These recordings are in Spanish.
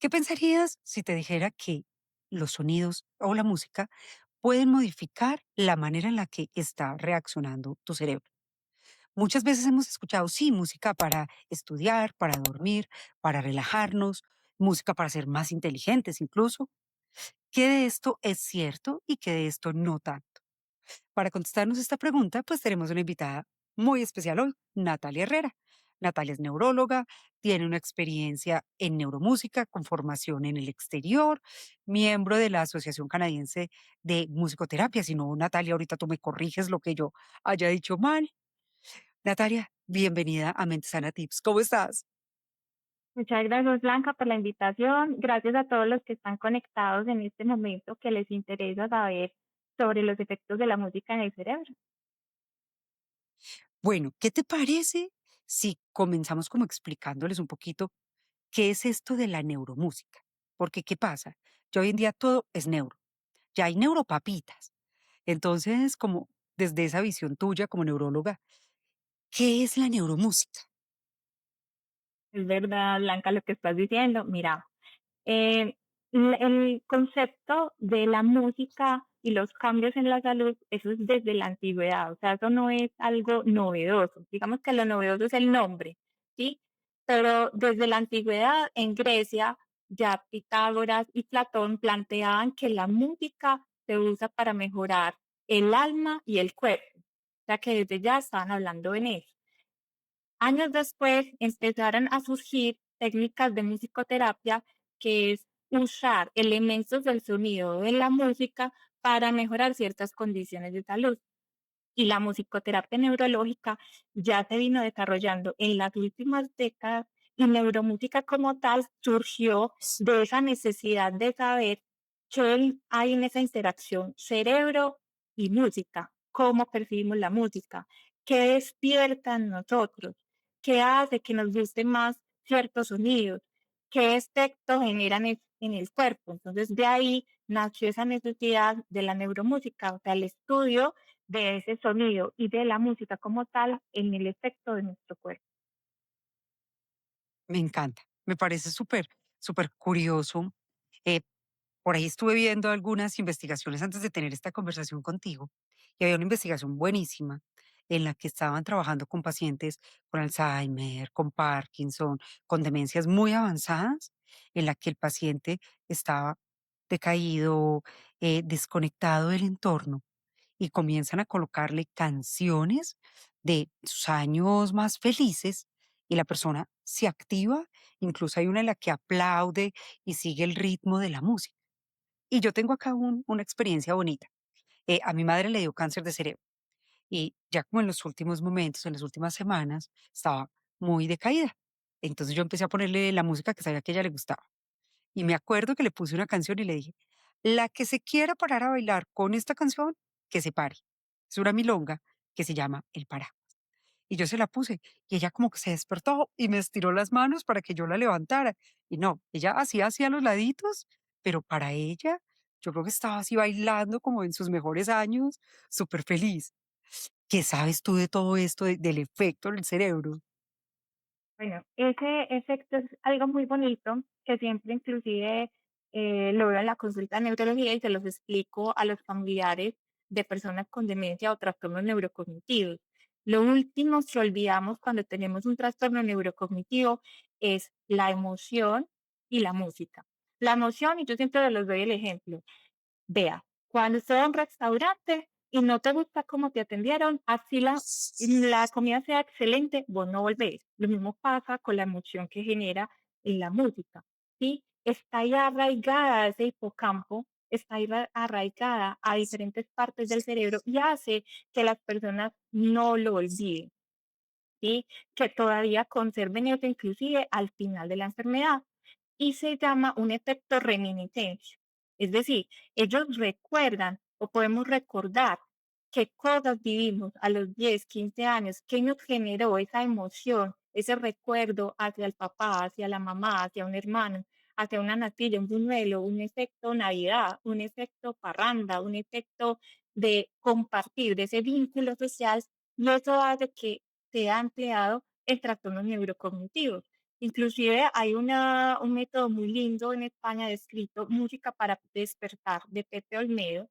¿Qué pensarías si te dijera que los sonidos o la música pueden modificar la manera en la que está reaccionando tu cerebro? Muchas veces hemos escuchado, sí, música para estudiar, para dormir, para relajarnos, música para ser más inteligentes incluso. ¿Qué de esto es cierto y qué de esto no tanto? Para contestarnos esta pregunta, pues tenemos una invitada muy especial hoy, Natalia Herrera. Natalia es neuróloga, tiene una experiencia en neuromúsica con formación en el exterior, miembro de la Asociación Canadiense de Musicoterapia. Si no, Natalia, ahorita tú me corriges lo que yo haya dicho mal. Natalia, bienvenida a Mente Sana Tips. ¿Cómo estás? Muchas gracias, Blanca, por la invitación. Gracias a todos los que están conectados en este momento que les interesa saber sobre los efectos de la música en el cerebro. Bueno, ¿qué te parece si comenzamos como explicándoles un poquito qué es esto de la neuromúsica? Porque, ¿qué pasa? Ya hoy en día todo es neuro. Ya hay neuropapitas. Entonces, como desde esa visión tuya como neuróloga, ¿qué es la neuromúsica? Es verdad, Blanca, lo que estás diciendo. Mira, Eh, el concepto de la música y los cambios en la salud, eso es desde la antigüedad, o sea, eso no es algo novedoso. Digamos que lo novedoso es el nombre, ¿sí? Pero desde la antigüedad en Grecia, ya Pitágoras y Platón planteaban que la música se usa para mejorar el alma y el cuerpo. O sea, que desde ya estaban hablando en eso. Años después empezaron a surgir técnicas de musicoterapia, que es usar elementos del sonido de la música para mejorar ciertas condiciones de salud. Y la musicoterapia neurológica ya se vino desarrollando en las últimas décadas y neuromúsica como tal surgió de esa necesidad de saber qué hay en esa interacción cerebro y música, cómo percibimos la música, qué despierta en nosotros, qué hace que nos guste más ciertos sonidos, qué efecto generan en el cuerpo. Entonces de ahí nació esa necesidad de la neuromúsica, o sea, el estudio de ese sonido y de la música como tal en el efecto de nuestro cuerpo. Me encanta, me parece súper, súper curioso. Eh, por ahí estuve viendo algunas investigaciones antes de tener esta conversación contigo y había una investigación buenísima en la que estaban trabajando con pacientes con Alzheimer, con Parkinson, con demencias muy avanzadas, en la que el paciente estaba decaído, desconectado del entorno y comienzan a colocarle canciones de sus años más felices y la persona se activa, incluso hay una en la que aplaude y sigue el ritmo de la música. Y yo tengo acá una experiencia bonita. A mi madre le dio cáncer de cerebro y ya como en los últimos momentos, en las últimas semanas, estaba muy decaída. Entonces yo empecé a ponerle la música que sabía que a ella le gustaba. Y me acuerdo que le puse una canción y le dije, la que se quiera parar a bailar con esta canción, que se pare. Es una milonga que se llama El Pará. Y yo se la puse y ella como que se despertó y me estiró las manos para que yo la levantara. Y no, ella hacía los laditos, pero para ella, yo creo que estaba así bailando como en sus mejores años, súper feliz. ¿Qué sabes tú de todo esto, del efecto en el cerebro? Bueno, ese efecto es algo muy bonito que siempre inclusive lo veo en la consulta de neurología y se los explico a los familiares de personas con demencia o trastornos neurocognitivos. Lo último que olvidamos cuando tenemos un trastorno neurocognitivo es la emoción y la música. La emoción, y yo siempre les doy el ejemplo, vea, cuando usted va a un restaurante y no te gusta cómo te atendieron, así la comida sea excelente, vos no volvés. Lo mismo pasa con la emoción que genera en la música, ¿sí? Está ahí arraigada a ese hipocampo, está ahí arraigada a diferentes partes del cerebro y hace que las personas no lo olviden, ¿sí? Que todavía conserven eso inclusive al final de la enfermedad y se llama un efecto reminiscencia. Es decir, ellos recuerdan o podemos recordar qué cosas vivimos a los 10, 15 años, qué nos generó esa emoción, ese recuerdo hacia el papá, hacia la mamá, hacia un hermano, hacia una natilla, un buñuelo, un efecto Navidad, un efecto parranda, un efecto de compartir, de ese vínculo social, y eso hace que sea empleado en trastornos neurocognitivos. Inclusive hay un método muy lindo en España descrito, Música para despertar, de Pepe Olmedo.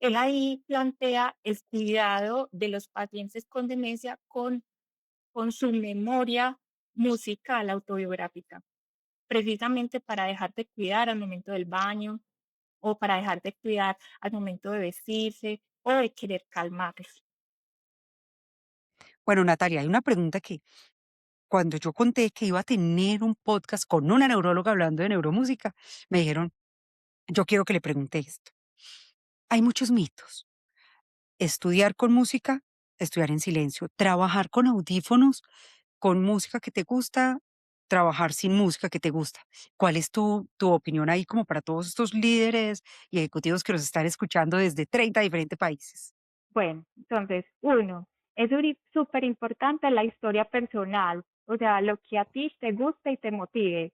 Él ahí plantea el cuidado de los pacientes con demencia con su memoria musical autobiográfica, precisamente para dejar de cuidar al momento del baño o para dejar de cuidar al momento de vestirse o de querer calmarse. Bueno, Natalia, hay una pregunta que cuando yo conté que iba a tener un podcast con una neuróloga hablando de neuromúsica, me dijeron, yo quiero que le pregunte esto. Hay muchos mitos. Estudiar con música, estudiar en silencio, trabajar con audífonos, con música que te gusta, trabajar sin música que te gusta. ¿Cuál es tu opinión ahí como para todos estos líderes y ejecutivos que nos están escuchando desde 30 diferentes países? Bueno, entonces, uno, es súper importante la historia personal, o sea, lo que a ti te guste y te motive,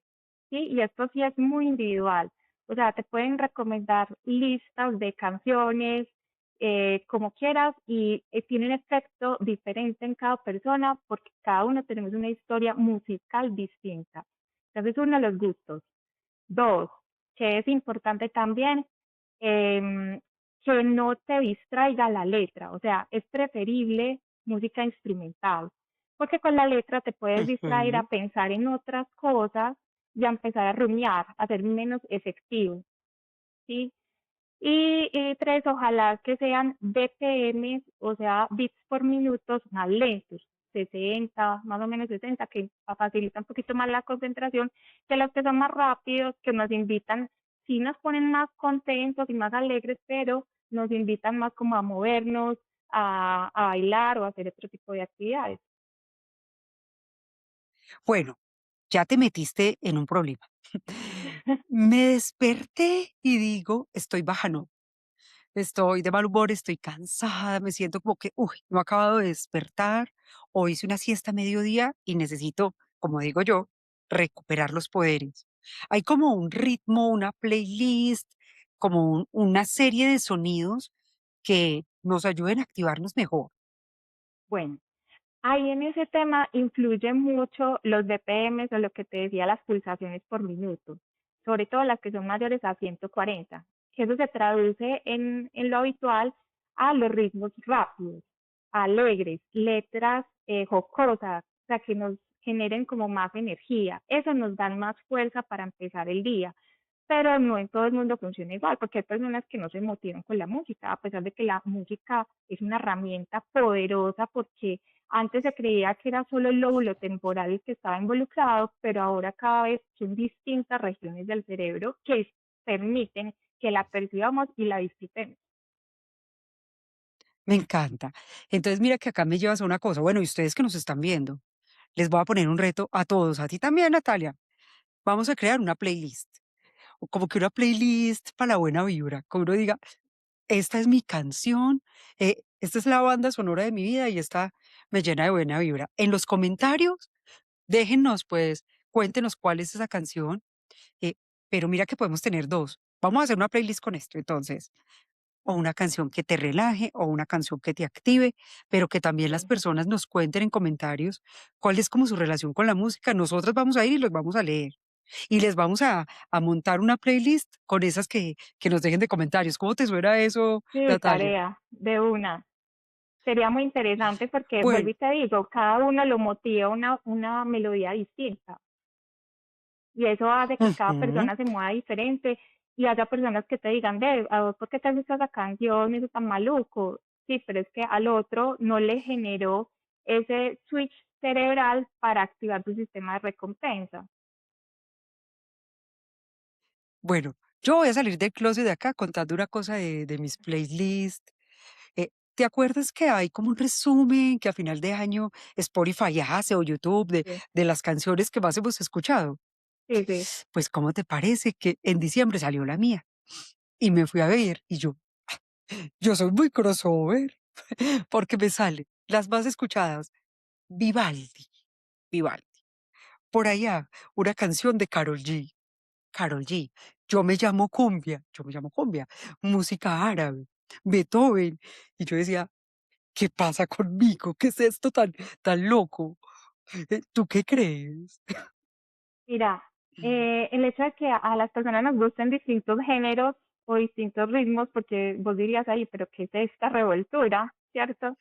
¿sí? Y esto sí es muy individual, o sea, te pueden recomendar listas de canciones, como quieras, y tienen efecto diferente en cada persona porque cada uno tenemos una historia musical distinta. Entonces, uno, los gustos. Dos, que es importante también, em, que no te distraiga la letra, o sea, es preferible música instrumental, porque con la letra te puedes distraer a Ujú. pensar en otras cosas y a empezar a rumiar, a ser menos efectivo, ¿sí? Y tres, ojalá que sean BPMs, o sea, bits por minutos más lentos, 60, más o menos 60, que facilita un poquito más la concentración que los que son más rápidos, que nos invitan, sí nos ponen más contentos y más alegres, pero nos invitan más como a movernos, a bailar o a hacer otro tipo de actividades. Bueno, ya te metiste en un problema. Me desperté y digo, estoy baja, no. Estoy de mal humor, estoy cansada, me siento como que, uy, no he acabado de despertar o hice una siesta a mediodía y necesito, como digo yo, recuperar los poderes. Hay como un ritmo, una playlist, como una serie de sonidos que nos ayuden a activarnos mejor. Bueno, ahí en ese tema influyen mucho los BPMs o lo que te decía, las pulsaciones por minuto, sobre todo las que son mayores a 140, que eso se traduce en lo habitual a los ritmos rápidos, alegres, letras jocosas, o sea, que nos generen como más energía. Eso nos dan más fuerza para empezar el día, pero no en todo el mundo funciona igual, porque hay personas que no se motivan con la música, a pesar de que la música es una herramienta poderosa, porque antes se creía que era solo el lóbulo temporal el que estaba involucrado, pero ahora cada vez son distintas regiones del cerebro que permiten que la percibamos y la disfrutemos. Me encanta. Entonces, mira que acá me llevas a una cosa. Bueno, y ustedes que nos están viendo, les voy a poner un reto a todos, a ti también, Natalia. Vamos a crear una playlist, o como que una playlist para la buena vibra, que uno diga, esta es mi canción, esta es la banda sonora de mi vida y esta me llena de buena vibra. En los comentarios, déjennos, pues, cuéntenos cuál es esa canción, eh, pero mira que podemos tener dos. Vamos a hacer una playlist con esto, entonces, o una canción que te relaje o una canción que te active, pero que también las Sí. personas nos cuenten en comentarios cuál es como su relación con la música. Nosotros vamos a ir y los vamos a leer. Y les vamos a montar una playlist con esas que nos dejen de comentarios. ¿Cómo te suena eso, Sí, Natalia? tarea de una. Sería muy interesante porque, vuelvo Bueno, y te digo, cada uno lo motiva una melodía distinta. Y eso hace que cada ujú. persona se mueva diferente y haya personas que te digan, ve, ¿a vos por qué te gusta esa canción? Eso tan maluco. Sí, pero es que al otro no le generó ese switch cerebral para activar su sistema de recompensa. Bueno, yo voy a salir del closet de acá contando una cosa de mis playlists. ¿Te acuerdas que hay como un resumen que a final de año Spotify hace o YouTube Sí, de las canciones que más hemos escuchado? sí, sí. Pues, ¿cómo te parece que en diciembre salió la mía? Y me fui a ver y yo soy muy crossover porque me sale las más escuchadas, Vivaldi, Vivaldi. Por allá, una canción de Karol G. Karol G. Yo me llamo cumbia, música árabe, Beethoven. Y yo decía, ¿qué pasa conmigo? ¿Qué es esto tan loco? ¿Tú qué crees? Mira, el hecho de que a las personas nos gusten distintos géneros o distintos ritmos, porque vos dirías ahí, pero ¿qué es esta revoltura? ¿Cierto?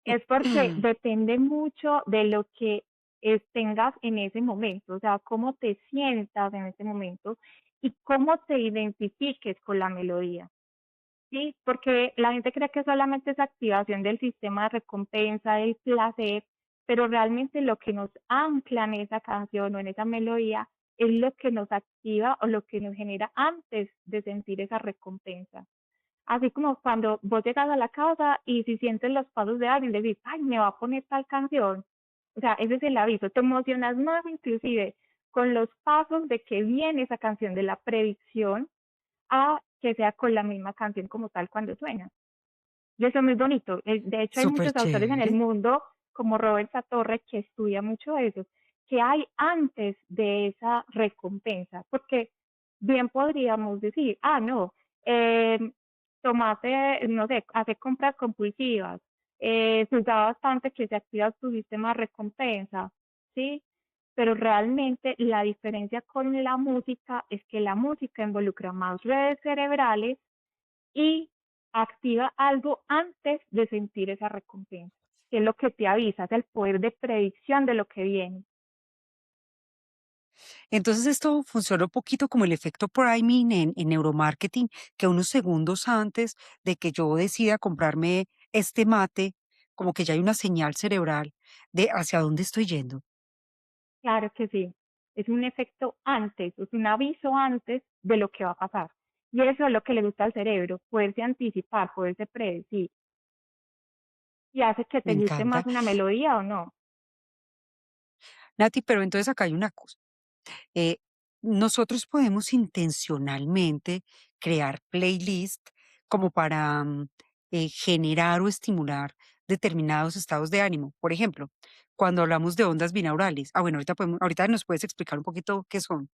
Es porque depende mucho de lo que tengas en ese momento, o sea, cómo te sientas en ese momento y cómo te identifiques con la melodía. Sí, porque la gente cree que solamente es activación del sistema de recompensa, del placer, pero realmente lo que nos ancla en esa canción o en esa melodía es lo que nos activa o lo que nos genera antes de sentir esa recompensa. Así como cuando vos llegas a la casa y si sientes los pasos de alguien, decís, ay, me va a poner tal canción. O sea, ese es el aviso. Te emocionas más inclusive con los pasos de que viene esa canción, de la predicción, a que sea con la misma canción como tal cuando suena. Y eso es muy bonito. De hecho, hay Súper muchos autores en el chévere. mundo, como Robert Satorre, que estudia mucho eso, que hay antes de esa recompensa, porque bien podríamos decir, ah, no, eh, tomaste, no sé, hace compras compulsivas, jugaba bastante que se activa tu sistema de recompensa, ¿sí? Pero realmente la diferencia con la música es que la música involucra más redes cerebrales y activa algo antes de sentir esa recompensa, que es lo que te avisa, es el poder de predicción de lo que viene. Entonces esto funciona un poquito como el efecto priming en neuromarketing, que unos segundos antes de que yo decida comprarme este mate, como que ya hay una señal cerebral de hacia dónde estoy yendo. Claro que sí, es un efecto antes, es un aviso antes de lo que va a pasar. Y eso es lo que le gusta al cerebro, poderse anticipar, poderse predecir. Y hace que Me te guste encanta. más una melodía o no. Nati, pero entonces acá hay una cosa. eh, Nosotros podemos intencionalmente crear playlist como para generar o estimular determinados estados de ánimo. Por ejemplo, cuando hablamos de ondas binaurales, bueno, ahorita nos puedes explicar un poquito qué son.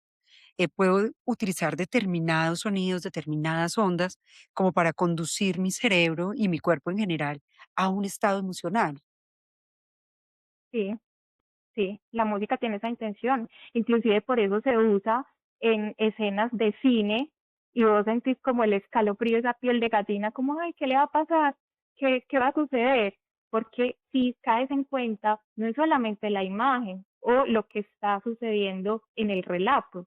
Puedo utilizar determinados sonidos, determinadas ondas, como para conducir mi cerebro y mi cuerpo en general a un estado emocional. Sí, sí, la música tiene esa intención. Inclusive por eso se usa en escenas de cine y vos sentís como el escalofrío, esa piel de gallina, como, ay, ¿qué le va a pasar? ¿Qué va a suceder? Porque si caes en cuenta, no es solamente la imagen o lo que está sucediendo en el relato,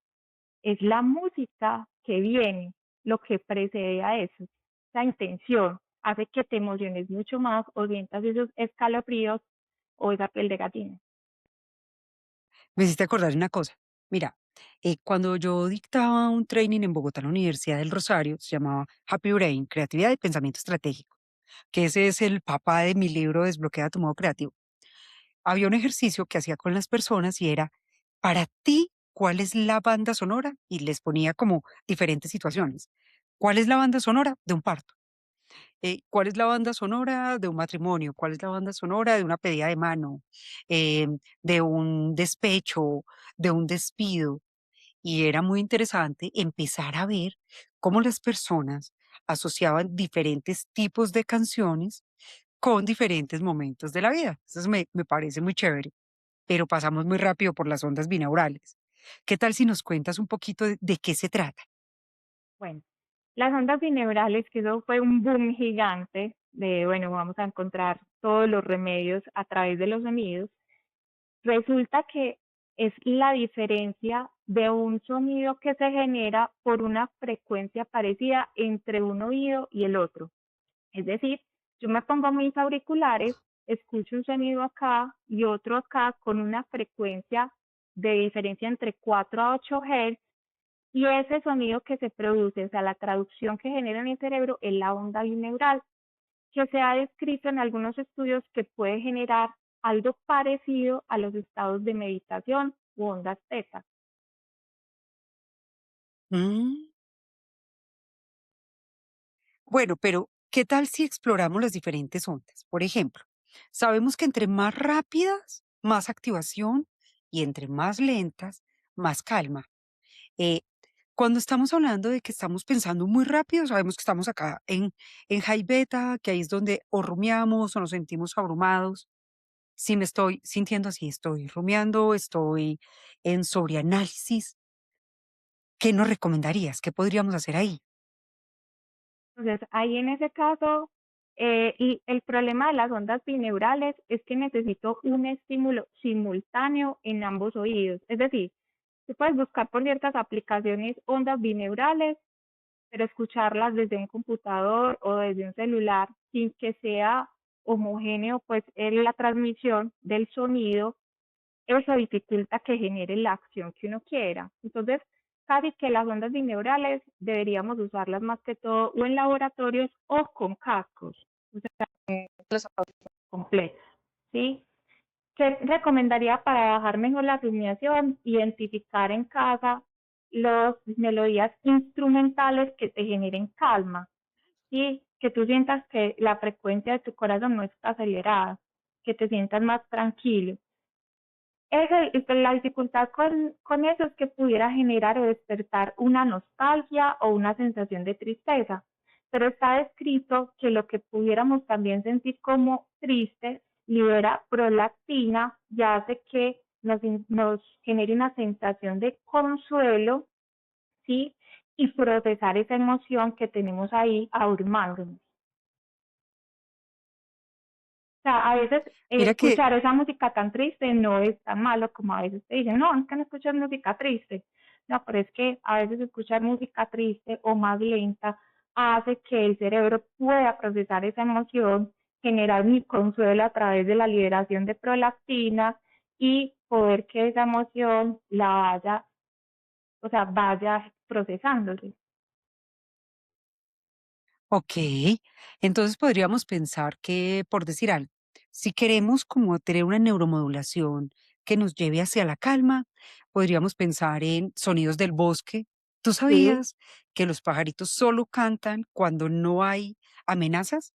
es la música que viene, lo que precede a eso. Esa intención hace que te emociones mucho más o sientas esos escalofríos o esa piel de gallina. Me hiciste acordar de una cosa. Mira, cuando yo dictaba un training en Bogotá, en la Universidad del Rosario, se llamaba Happy Brain, Creatividad y Pensamiento Estratégico, que ese es el papá de mi libro Desbloquea tu modo creativo. Había un ejercicio que hacía con las personas y era, para ti, ¿cuál es la banda sonora? Y les ponía como diferentes situaciones. ¿Cuál es la banda sonora de un parto? ¿Cuál es la banda sonora de un matrimonio? ¿Cuál es la banda sonora de una pedida de mano? De un despecho, de un despido. Y era muy interesante empezar a ver cómo las personas asociaban diferentes tipos de canciones con diferentes momentos de la vida. Eso me parece muy chévere, pero pasamos muy rápido por las ondas binaurales. ¿Qué tal si nos cuentas un poquito de qué se trata? Bueno, las ondas bineurales, que eso fue un boom gigante de, bueno, vamos a encontrar todos los remedios a través de los sonidos, resulta que es la diferencia de un sonido que se genera por una frecuencia parecida entre un oído y el otro. Es decir, yo me pongo mis auriculares, escucho un sonido acá y otro acá con una frecuencia de diferencia entre 4 a 8 Hz y ese sonido que se produce, o sea, la traducción que genera en el cerebro es la onda bineural, que se ha descrito en algunos estudios que puede generar algo parecido a los estados de meditación u ondas teta. Mm, bueno, pero ¿qué tal si exploramos las diferentes ondas? Por ejemplo, sabemos que entre más rápidas, más activación y entre más lentas, más calma. Eh, Cuando estamos hablando de que estamos pensando muy rápido, sabemos que estamos acá en high beta, que ahí es donde o rumiamos o nos sentimos abrumados. Si me estoy sintiendo así, estoy rumiando, estoy en sobreanálisis, ¿qué nos recomendarías? ¿Qué podríamos hacer ahí? Entonces, ahí en ese caso, y el problema de las ondas bineurales es que necesito un estímulo simultáneo en ambos oídos. Es decir, tú puedes buscar por ciertas aplicaciones ondas bineurales, pero escucharlas desde un computador o desde un celular sin que sea homogéneo, pues en la transmisión del sonido, eso dificulta que genere la acción que uno quiera. Entonces, casi que las ondas bineurales deberíamos usarlas más que todo o en laboratorios o con cascos, o sea, los audífonos completos, ¿sí? ¿Qué recomendaría para bajar mejor la rumiación? Identificar en casa las melodías instrumentales que te generen calma, ¿sí? Que tú sientas que la frecuencia de tu corazón no está acelerada, que te sientas más tranquilo. La dificultad con eso es que pudiera generar o despertar una nostalgia o una sensación de tristeza, pero está descrito que lo que pudiéramos también sentir como triste libera prolactina y hace que nos genere una sensación de consuelo, ¿sí? Y procesar esa emoción que tenemos ahí abrumándonos. Sea, a veces Mira que escuchar esa música tan triste no es tan malo como a veces te dicen, no, es que no escuchas música triste. No, pero es que a veces escuchar música triste o más lenta hace que el cerebro pueda procesar esa emoción, generar un consuelo a través de la liberación de prolactina y poder que esa emoción la vaya, o sea, vaya procesándose. okey. Entonces, podríamos pensar que, por decir algo, si queremos como tener una neuromodulación que nos lleve hacia la calma, podríamos pensar en sonidos del bosque. ¿Tú Sí, sabías que los pajaritos solo cantan cuando no hay amenazas?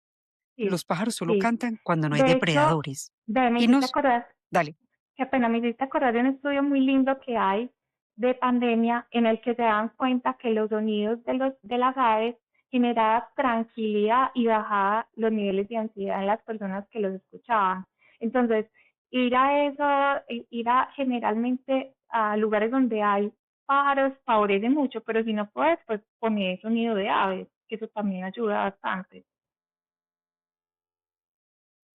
sí, Los pájaros solo sí. cantan cuando no hay De hecho, depredadores. me Y hiciste nos acordar. dale. Qué pena, me hiciste acordar de un estudio muy lindo que hay de pandemia en el que se dan cuenta que los sonidos de las aves generaba tranquilidad y bajaba los niveles de ansiedad en las personas que los escuchaban. Entonces, ir a generalmente a lugares donde hay pájaros favorece mucho, pero si no puedes, pues poner sonido de aves, que eso también ayuda bastante.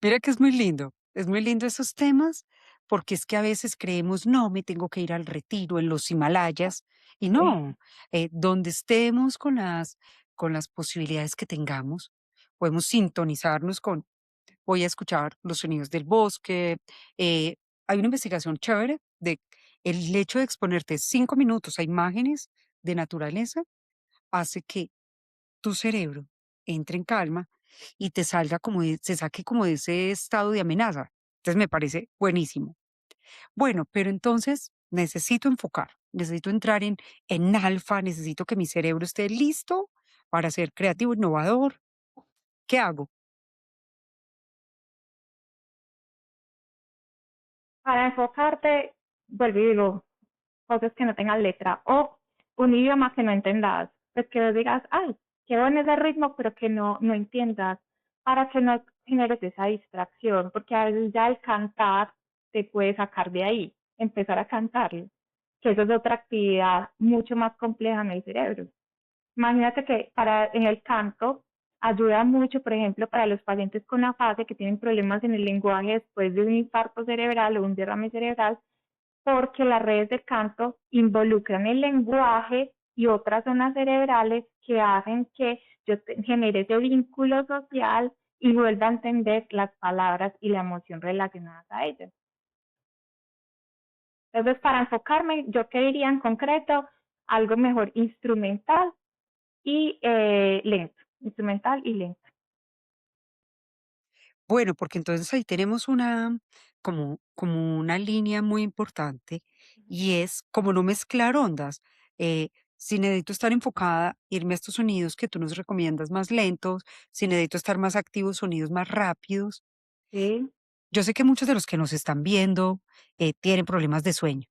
Mira que es muy lindo esos temas, porque es que a veces creemos, no, me tengo que ir al retiro en los Himalayas, y Sí, no, donde estemos con las posibilidades que tengamos, podemos sintonizarnos con, voy a escuchar los sonidos del bosque. Hay una investigación chévere de el hecho de exponerte 5 minutos a imágenes de naturaleza hace que tu cerebro entre en calma y te salga como se saque como de ese estado de amenaza. Entonces me parece buenísimo. Bueno, pero entonces necesito enfocar, necesito entrar en alfa, necesito que mi cerebro esté listo para ser creativo, innovador. ¿Qué hago? para enfocarte, vuelvo y digo, cosas que no tengan letra o un idioma que no entendas, pues que vos digas, ay, quedo en ese ritmo, pero que no entiendas, para que no generes esa distracción, porque a veces ya el cantar te puede sacar de ahí, empezar a cantarlo, que eso es otra actividad mucho más compleja en el cerebro. Imagínate que en el canto ayuda mucho, por ejemplo, para los pacientes con afasia que tienen problemas en el lenguaje después de un infarto cerebral o un derrame cerebral, porque las redes de canto involucran el lenguaje y otras zonas cerebrales que hacen que genere ese vínculo social y vuelva a entender las palabras y la emoción relacionadas a ellas. Entonces, para enfocarme, yo qué diría en concreto, algo mejor instrumental y lento, instrumental y lento. Bueno, porque entonces ahí tenemos como una línea muy importante y es como no mezclar ondas. Si necesito estar enfocada, irme a estos sonidos que tú nos recomiendas más lentos, si necesito estar más activo, sonidos más rápidos. ¿Sí? Yo sé que muchos de los que nos están viendo tienen problemas de sueño.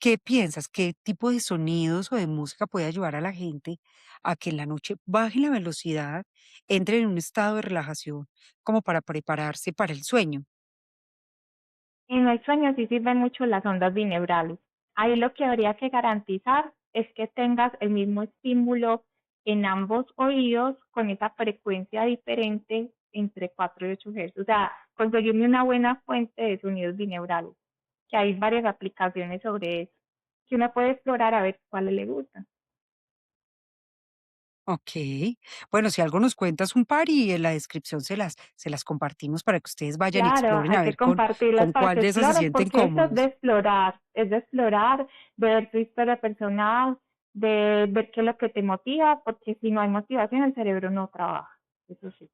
¿Qué piensas? ¿Qué tipo de sonidos o de música puede ayudar a la gente a que en la noche baje la velocidad, entre en un estado de relajación como para prepararse para el sueño? En el sueño sí sirven mucho las ondas bineurales. Ahí lo que habría que garantizar es que tengas el mismo estímulo en ambos oídos con esa frecuencia diferente entre 4 y 8 Hz. O sea, conseguirme una buena fuente de sonidos bineurales, que hay varias aplicaciones sobre eso, que uno puede explorar a ver cuáles le gustan. Okey. Bueno, si algo nos cuentas un par y en la descripción se las compartimos para que ustedes vayan y Claro, exploren hay a que ver con compartirlas con para cuál que de esas se exploren, sienten porque eso cómodos. es de explorar, de ver tu historia personal, de ver qué es lo que te motiva, porque si no hay motivación el cerebro no trabaja, eso sí.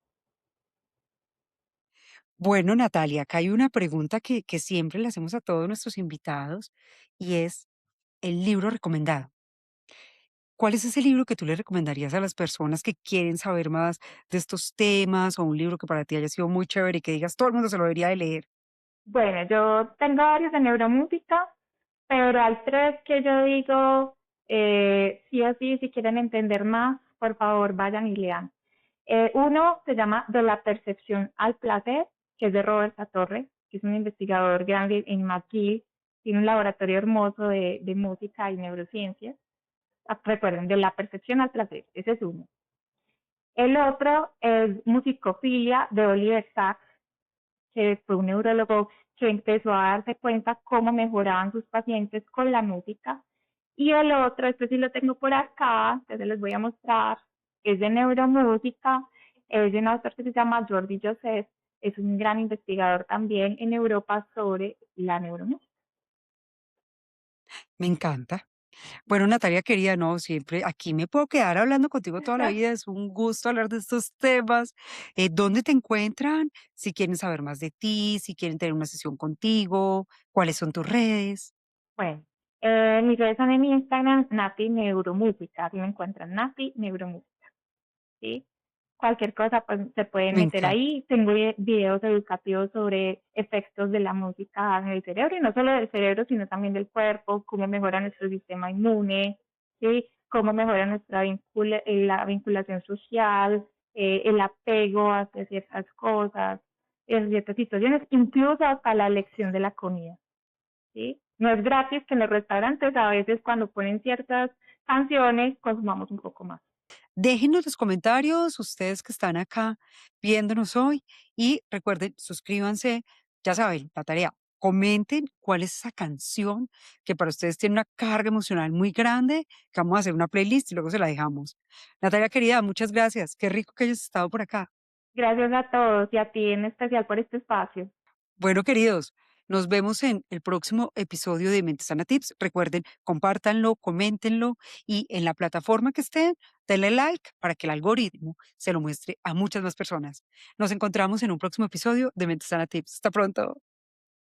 Bueno, Natalia, acá hay una pregunta que siempre le hacemos a todos nuestros invitados, y es el libro recomendado. ¿Cuál es ese libro que tú le recomendarías a las personas que quieren saber más de estos temas, o un libro que para ti haya sido muy chévere y que digas: "Todo el mundo se lo debería de leer"? Bueno, yo tengo varios de neuromúsica, pero hay tres que yo digo, sí o sí, si quieren entender más, por favor vayan y lean. Uno se llama De la percepción al placer, que es de Robert Satorre, que es un investigador grande en McGill, tiene un laboratorio hermoso de música y neurociencias. Ah, recuerden, De la percepción al placer, ese es uno. El otro es Musicofilia de Oliver Sacks, que fue un neurólogo que empezó a darse cuenta cómo mejoraban sus pacientes con la música. Y el otro, este sí lo tengo por acá, que se les voy a mostrar, es de neuromúsica, es de un autor que se llama Jordi Joseph, es un gran investigador también en Europa sobre la neuromúsica. Me encanta. Bueno, Natalia querida, no, siempre aquí me puedo quedar hablando contigo toda la vida, es un gusto hablar de estos temas. ¿Dónde te encuentran? Si quieren saber más de ti, si quieren tener una sesión contigo, ¿cuáles son tus redes? Bueno, mis redes son en mi Instagram, Nati Neuromúsica, así me encuentran, Nati Neuromúsica. ¿Sí? Cualquier cosa pues se pueden Me meter encanta. ahí. Tengo videos educativos sobre efectos de la música en el cerebro y no solo del cerebro, sino también del cuerpo, cómo mejora nuestro sistema inmune, ¿sí? Cómo mejora nuestra la vinculación social, el apego hacia ciertas cosas, en ciertas situaciones, incluso hasta la elección de la comida. ¿Sí? No es gratis que en los restaurantes a veces cuando ponen ciertas canciones consumamos un poco más. Déjenos los comentarios, ustedes que están acá viéndonos hoy, y recuerden, suscríbanse, ya saben, la tarea, comenten cuál es esa canción que para ustedes tiene una carga emocional muy grande, que vamos a hacer una playlist y luego se la dejamos. Natalia querida, muchas gracias, qué rico que hayas estado por acá. Gracias a todos y a ti en especial por este espacio. Bueno, queridos, nos vemos en el próximo episodio de Mente Sana Tips. Recuerden, compártanlo, coméntenlo, y en la plataforma que estén, denle like para que el algoritmo se lo muestre a muchas más personas. Nos encontramos en un próximo episodio de Mente Sana Tips. Hasta pronto.